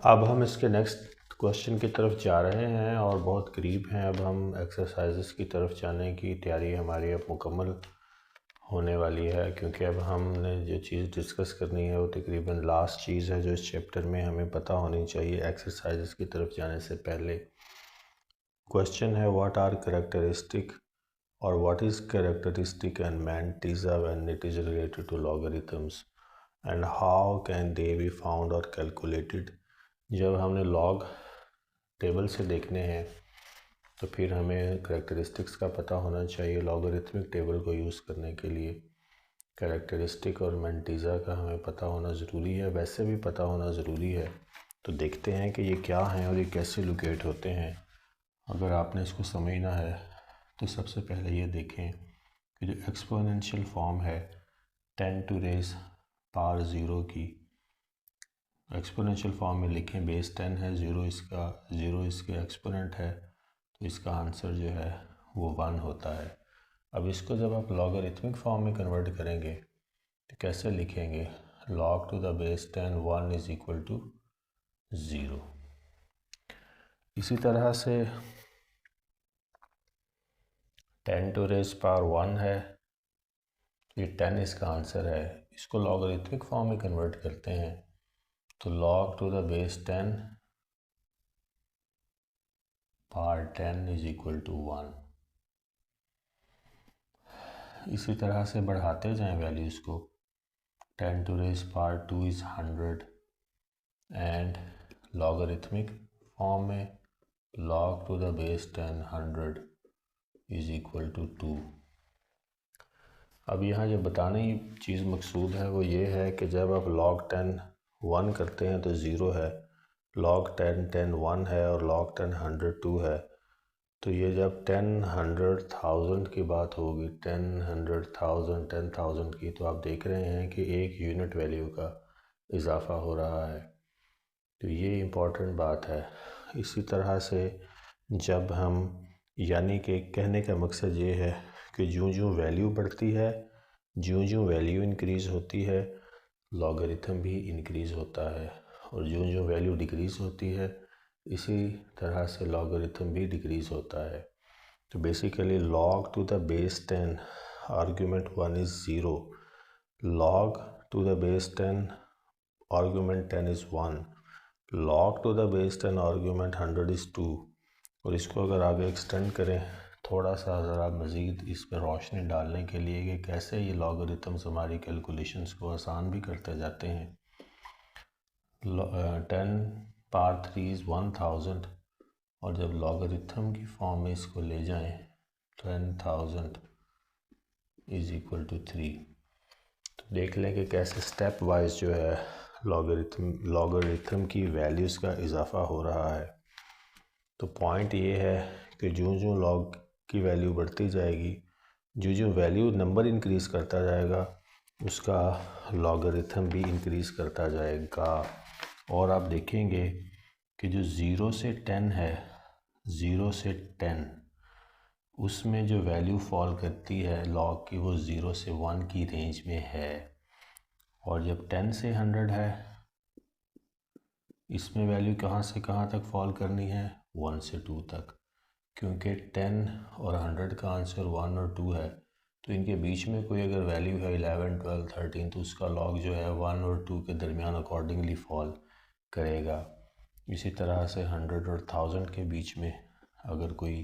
अब हम इसके नेक्स्ट क्वेश्चन की तरफ जा रहे हैं और बहुत करीब हैं। अब हम एक्सरसाइजेस की तरफ जाने की तैयारी हमारी अब मुकम्मल होने वाली है, क्योंकि अब हमने जो चीज़ डिस्कस करनी है वो तकरीबन लास्ट चीज़ है जो इस चैप्टर में हमें पता होनी चाहिए एक्सरसाइजेस की तरफ जाने से पहले। क्वेश्चन है व्हाट आर कैरेक्टरिस्टिक और what is characteristic and mantissa when it is related to logarithms and how can they be found और कैलकुलेटेड। जब हमने लॉग टेबल से देखने हैं तो फिर हमें कैरेक्टरिस्टिक्स का पता होना चाहिए लॉगरिथमिक टेबल को यूज़ करने के लिए। कैरेक्टरिस्टिक और मैंटीज़ा का हमें पता होना ज़रूरी है, वैसे भी पता होना ज़रूरी है। तो देखते हैं कि ये क्या हैं और ये कैसे लोकेट होते हैं। अगर आपने इसको समझना है तो सबसे पहले ये देखें कि जो एक्सपोनेंशियल फॉर्म है 10 टू रेज़ पावर 0 की, एक्सपोनेंशियल फॉर्म में लिखें बेस 10 है, ज़ीरो इसके एक्सपोनेंट है, तो इसका आंसर जो है वो 1 होता है। अब इसको जब आप लॉगरिथमिक फॉर्म में कन्वर्ट करेंगे तो कैसे लिखेंगे, log to the base 10 1 is equal to 0। इसी तरह से 10 टू रेज़ पावर 1 है, ये 10 इसका आंसर है। इसको लॉगरिथमिक फॉर्म में कन्वर्ट करते हैं तो log to the base 10 power 10 is equal to 1। इसी तरह से बढ़ाते जाएं वैल्यूज़ को, 10 to raise power 2 is 100 and logarithmic form में log to the base 10 100 is equal to 2। अब यहाँ जो बताने की चीज़ मकसूद है वो ये है कि जब आप log 10 1 करते हैं तो 0 है, log 10 10 1 है और log 10 100 2 है। तो ये जब 10 100 1000 की बात होगी, 10 100 1000 10,000 की, तो आप देख रहे हैं कि एक यूनिट वैल्यू का इजाफा हो रहा है। तो ये इम्पोर्टेंट बात है। इसी तरह से जब हम, यानी कि कहने का मकसद ये है कि ज्यों ज्यों वैल्यू बढ़ती है, ज्यों ज्यों वैल्यू इंक्रीज़ होती है, लॉगरिथम भी इंक्रीज़ होता है, और ज्यों ज्यों वैल्यू डिक्रीज़ होती है इसी तरह से लॉगरिथम भी डिक्रीज़ होता है। तो basically log to the base 10 argument 1 is 0, log to the base 10 argument 10 is 1, log to the base 10 argument 100 is 2। और इसको अगर आगे एक्सटेंड करें थोड़ा सा ज़रा मज़ीद इस पर रोशनी डालने के लिए कि कैसे ये लॉगरिथम्स हमारी कैलकुलेशंस को आसान भी करते जाते हैं। 10 पावर 3 इज़ 1000 और जब लॉगरिथम की फॉर्म में इसको ले जाएं 10,000 इज़ इक्वल टू 3। तो देख लें कि कैसे स्टेप वाइज जो है लॉगरिथम की वैल्यूज़ का इजाफा हो रहा है। तो पॉइंट ये है कि ज्यों ज्यों लॉग की वैल्यू बढ़ती जाएगी, जो जो वैल्यू नंबर इंक्रीज़ करता जाएगा उसका लॉगरिथम भी इंक्रीज़ करता जाएगा। और आप देखेंगे कि जो 0 से 10 है, 0 से 10 उसमें जो वैल्यू फॉल करती है लॉग की वो 0 से 1 की रेंज में है। और जब 10 से 100 है इसमें वैल्यू कहाँ से कहाँ तक फॉल करनी है, 1 से 2 तक, क्योंकि 10 और 100 का आंसर 1 और 2 है। तो इनके बीच में कोई अगर वैल्यू है 11 12 13 तो उसका लॉग जो है 1 और 2 के दरमियान अकॉर्डिंगली फॉल करेगा। इसी तरह से 100 और 1000 के बीच में अगर कोई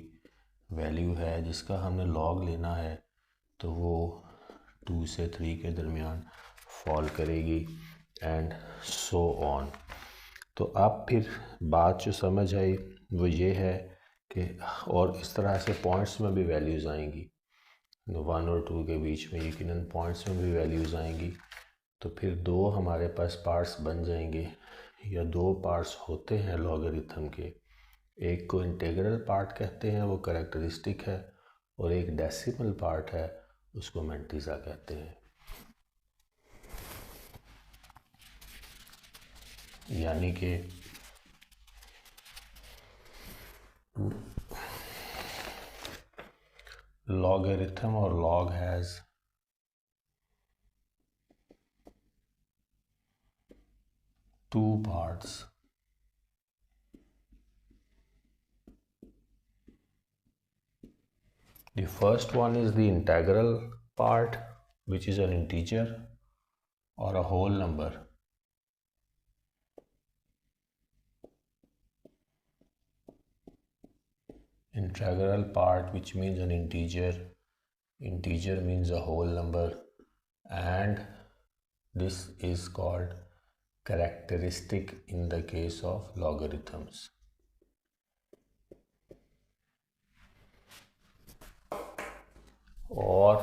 वैल्यू है जिसका हमने लॉग लेना है तो वो 2 से 3 के दरमियान फॉल करेगी एंड सो ऑन। तो अब फिर बात जो समझ आई वो ये है कि और इस तरह से पॉइंट्स में भी वैल्यूज़ आएंगी, 1 और 2 के बीच में यकीनन पॉइंट्स में भी वैल्यूज़ आएंगी। तो फिर दो हमारे पास पार्ट्स बन जाएंगे, या दो पार्ट्स होते हैं लॉगरिथम के। एक को इंटीग्रल पार्ट कहते हैं, वो कैरेक्टरिस्टिक है, और एक डेसिमल पार्ट है, उसको मैंटीज़ा कहते हैं। यानी कि logarithm or log has two parts, The first one is the integral part, which is an integer or a whole number. Integral part, which means an integer means a whole number, and this is called characteristic in the case of logarithms. और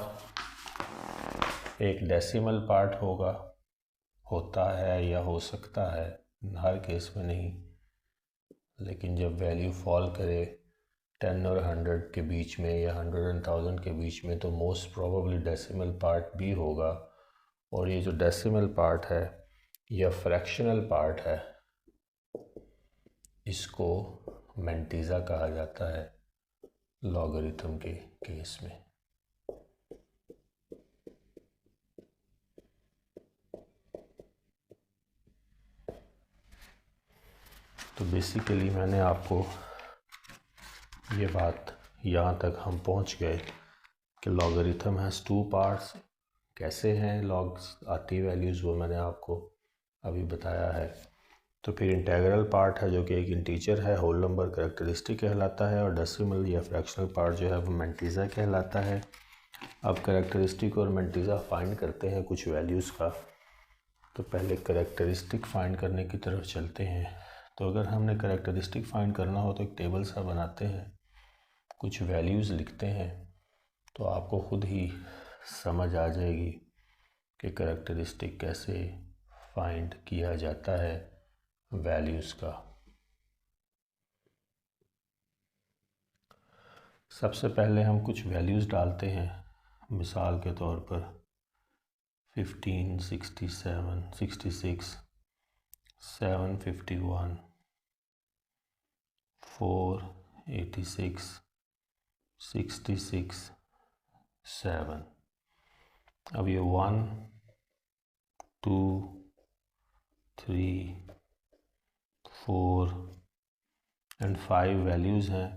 एक decimal part होता है या हो सकता है, हर case में नहीं, लेकिन जब वैल्यू फॉल करे 10 और 100 के बीच में या 100 और 1000 के बीच में, तो मोस्ट प्रोबेबली डेसिमल पार्ट भी होगा। और ये जो डेसिमल पार्ट है या फ्रैक्शनल पार्ट है, इसको मैंटीज़ा कहा जाता है लॉगरिथम के केस में। तो बेसिकली मैंने आपको ये बात, यहाँ तक हम पहुँच गए कि लॉगरिथम हैज़ टू पार्ट्स। कैसे हैं लॉग्स आती वैल्यूज़, वो मैंने आपको अभी बताया है। तो फिर इंटेग्रल पार्ट है जो कि एक इंटीजर है, होल नंबर कैरेक्टरिस्टिक कहलाता है, और डेसिमल या फ्रैक्शनल पार्ट जो है वो मैंटीज़ा कहलाता है। अब कैरेक्टरिस्टिक और मैंटीज़ा फाइंड करते हैं कुछ वैल्यूज़ का। तो पहले कैरेक्टरिस्टिक फाइंड करने की तरफ चलते हैं। तो अगर हमने कैरेक्टरिस्टिक फाइंड करना हो तो एक टेबल सा बनाते हैं, कुछ वैल्यूज़ लिखते हैं, तो आपको खुद ही समझ आ जाएगी कि कैरेक्टरिस्टिक कैसे फाइंड किया जाता है वैल्यूज़ का। सबसे पहले हम कुछ वैल्यूज़ डालते हैं, मिसाल के तौर पर 15, 67, 66, 751, 4, 86, 66, 7। अब ये 1, 2, 3, 4 एंड 5 वैल्यूज़ हैं।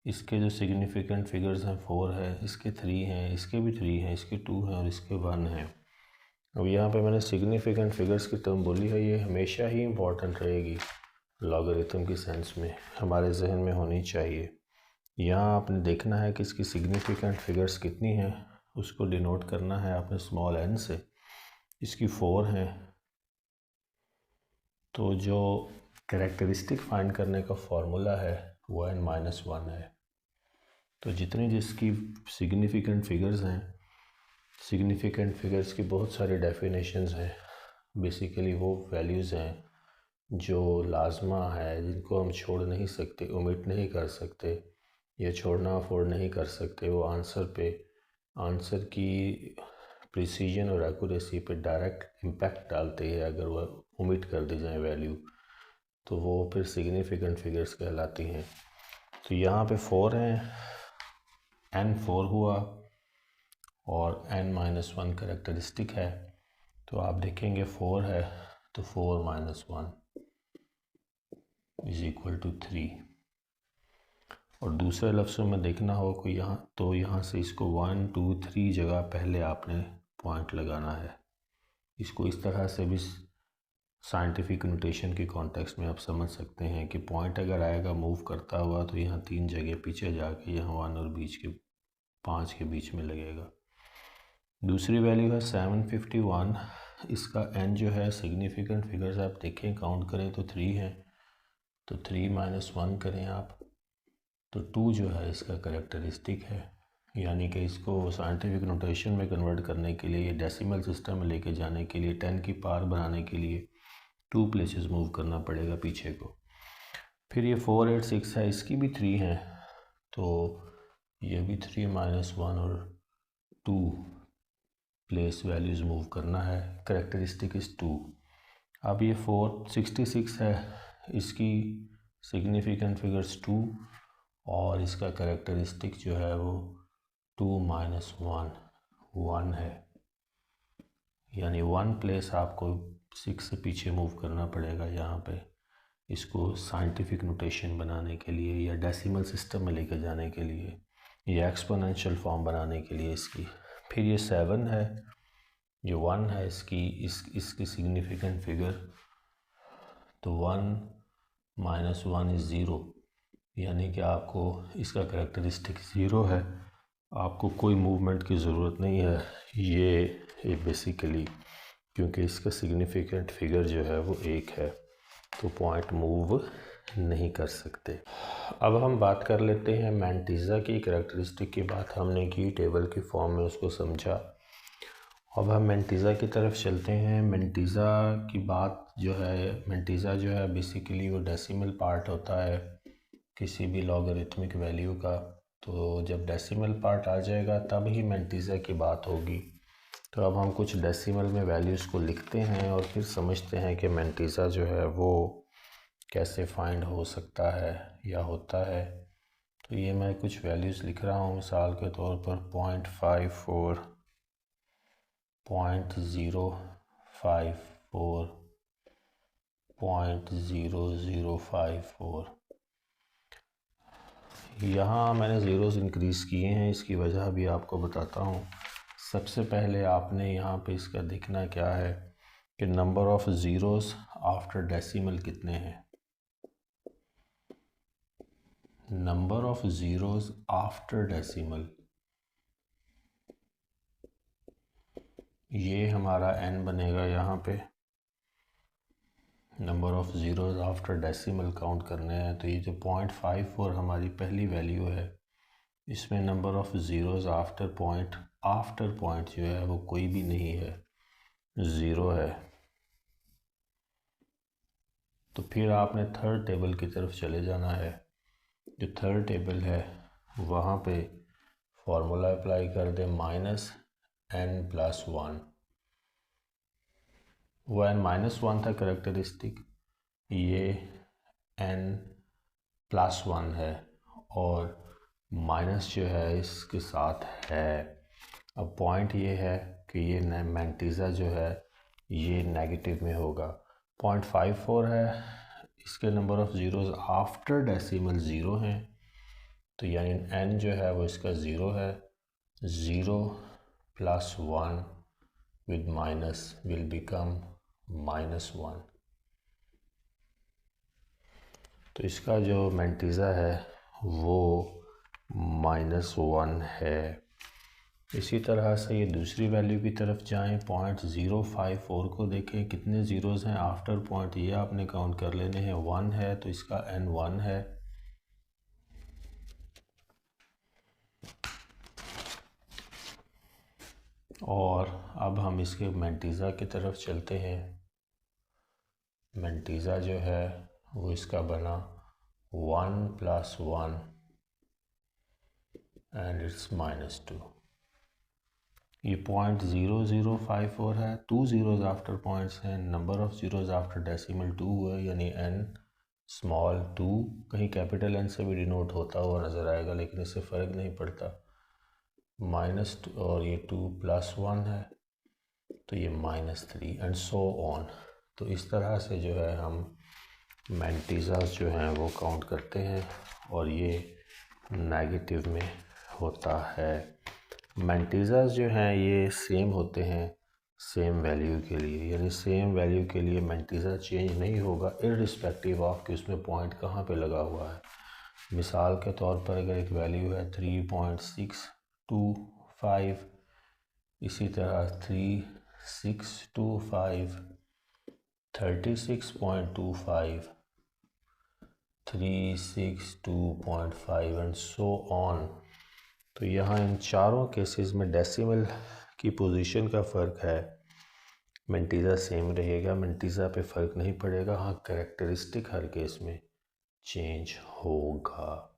इसके जो सिग्निफिकेंट फिगर्स हैं 4 है, इसके 3 हैं, इसके भी 3 हैं, इसके 2 हैं और इसके 1 हैं। अब यहाँ पे मैंने सिग्निफिकेंट फिगर्स की टर्म बोली है, ये हमेशा ही इम्पॉर्टेंट रहेगी लॉगरिथम की सेंस में, हमारे जहन में होनी चाहिए। यहाँ आपने देखना है कि इसकी सिग्निफिकेंट फिगर्स कितनी हैं, उसको डिनोट करना है आपने स्मॉल n से। इसकी 4 हैं, तो जो कैरेक्टरिस्टिक फाइंड करने का फॉर्मूला है वो n-1 है। तो जितनी जिसकी सिग्निफिकेंट फिगर्स हैं, सिग्निफिकेंट फिगर्स की बहुत सारी डेफिनेशंस हैं। बेसिकली वो वैल्यूज़ हैं जो लाजमा है, जिनको हम छोड़ नहीं सकते, ओमिट नहीं कर सकते, ये छोड़ना अफोर्ड नहीं कर सकते। वो आंसर की प्रिसीजन और एक्यूरेसी पे डायरेक्ट इम्पैक्ट डालते हैं। अगर वह ओमिट कर दी जाए वैल्यू, तो वो फिर सिग्निफिकेंट फिगर्स कहलाती हैं। तो यहाँ पे 4 हैं, n4 हुआ और n-1 कैरेक्टरिस्टिक है। तो आप देखेंगे 4 है तो 4 - 1 इज इक्वल टू 3। और दूसरे लफ्ज़ों में देखना हो कोई यहाँ, तो यहाँ से इसको 1, 2, 3 जगह पहले आपने पॉइंट लगाना है। इसको इस तरह से भी साइंटिफिक नोटेशन के कॉन्टेक्स्ट में आप समझ सकते हैं कि पॉइंट अगर आएगा मूव करता हुआ, तो यहाँ 3 जगह पीछे जाके यहाँ 1 और 5 के बीच में लगेगा। दूसरी वैल्यू है 751। इसका n जो है सिग्निफिकेंट फिगर्स आप देखें, काउंट करें तो 3 है, तो 3 - 1 करें आप, तो 2 जो है इसका कैरेक्टरिस्टिक है। यानी कि इसको साइंटिफिक नोटेशन में कन्वर्ट करने के लिए, डेसिमल सिस्टम में लेके जाने के लिए, 10 की पावर बनाने के लिए 2 प्लेसेस मूव करना पड़ेगा पीछे को। फिर ये 4, 8, 6 है, इसकी भी 3 है, तो ये भी 3 - 1 और 2 प्लेस वैल्यूज़ मूव करना है। Characteristic is 2। अब ये 466 है, इसकी सिग्निफिकेंट फिगर्स 2 और इसका कैरेक्टरिस्टिक जो है वो 2 - 1 है। यानी 1 प्लेस आपको 6 से पीछे मूव करना पड़ेगा यहाँ पे, इसको साइंटिफिक नोटेशन बनाने के लिए या डेसिमल सिस्टम में लेकर जाने के लिए। ये एक्सपोनेंशियल फॉर्म बनाने के लिए इसकी। फिर ये 7 है, जो 1 है इसकी सिग्निफिकेंट फिगर, तो 1 - 1 इज़ 0, यानी कि आपको इसका कैरेक्टरिस्टिक 0 है, आपको कोई मूवमेंट की ज़रूरत नहीं है। ये बेसिकली क्योंकि इसका सिग्निफिकेंट फिगर जो है वो 1 है, तो पॉइंट मूव नहीं कर सकते। अब हम बात कर लेते हैं मैंटीज़ा की कैरेक्टरिस्टिक की बात हमने की, टेबल की फॉर्म में उसको समझा। अब हम मैंटीज़ा की तरफ चलते हैं। मैंटीज़ा की बात जो है, मैंटीज़ा जो है बेसिकली वो डेसिमल पार्ट होता है किसी भी लॉगरिथमिक वैल्यू का, तो जब डेसिमल पार्ट आ जाएगा तब ही मैंटीज़ा की बात होगी। तो अब हम कुछ डेसिमल में वैल्यूज़ को लिखते हैं और फिर समझते हैं कि मैंटीज़ा जो है वो कैसे फाइंड हो सकता है या होता है। तो ये मैं कुछ वैल्यूज़ लिख रहा हूँ, मिसाल के तौर पर 0.54, 0.054, 0.0054। यहाँ मैंने ज़ीरोज़ इंक्रीज़ किए हैं, इसकी वजह भी आपको बताता हूँ। सबसे पहले आपने यहाँ पे इसका देखना क्या है कि number of zeros after decimal कितने हैं। Number of zeros after decimal, ये हमारा n बनेगा। यहाँ पे number of zeros after decimal count करने हैं, तो ये जो 0.54 हमारी पहली वैल्यू है, इसमें number of zeros after point जो है वो कोई भी नहीं है, 0 है। तो फिर आपने थर्ड टेबल की तरफ चले जाना है। जो थर्ड टेबल है वहाँ पे फार्मूला अप्लाई कर दें, -n+1। वो n-1 था कैरेक्टरिस्टिक, ये n+1 है और माइनस जो है इसके साथ है। अब पॉइंट ये है कि ये मैंटीज़ा जो है ये नेगेटिव में होगा। 0.54 है, इसके number of zeros after decimal 0 हैं, तो यानी n जो है वो इसका 0 है। 0 + 1 with minus will become -1। तो इसका जो मैंटीज़ा है वो -1 है। इसी तरह से ये दूसरी वैल्यू की तरफ जाएं, 0.054 को देखें कितने ज़ीरोज़ हैं आफ्टर पॉइंट, ये आपने काउंट कर लेने हैं। 1 है तो इसका n 1 है। और अब हम इसके मैंटीज़ा की तरफ चलते हैं। मैंटीज़ा जो है वो इसका बना 1 + 1 एंड इट्स -2। ये 0.0054 है, 2 ज़ीरोज़ आफ्टर पॉइंट्स हैं, number of zeros after decimal 2 है, यानी n स्मॉल 2 कहीं कैपिटल N से भी डिनोट होता हुआ नज़र आएगा, लेकिन इससे फ़र्क नहीं पड़ता। -2 और ये 2 + 1 है तो ये -3 एंड सो ऑन। तो इस तरह से जो है हम मैंटीज़ास जो हैं वो काउंट करते हैं और ये नेगेटिव में होता है। मैंटीज़ास जो हैं ये सेम होते हैं सेम वैल्यू के लिए, यानी सेम वैल्यू के लिए मैंटीज़ा चेंज नहीं होगा इर्रिस्पेक्टिव ऑफ कि उसमें पॉइंट कहाँ पे लगा हुआ है। मिसाल के तौर पर अगर एक वैल्यू है 3.625, इसी तरह 3625, 36.25, 362.5 एंड सो ऑन। तो यहाँ इन चारों केसेस में डेसिमल की पोजीशन का फ़र्क है, मैंटीज़ा सेम रहेगा, मैंटीज़ा पे फ़र्क नहीं पड़ेगा। हाँ, कैरेक्टरिस्टिक हर केस में चेंज होगा।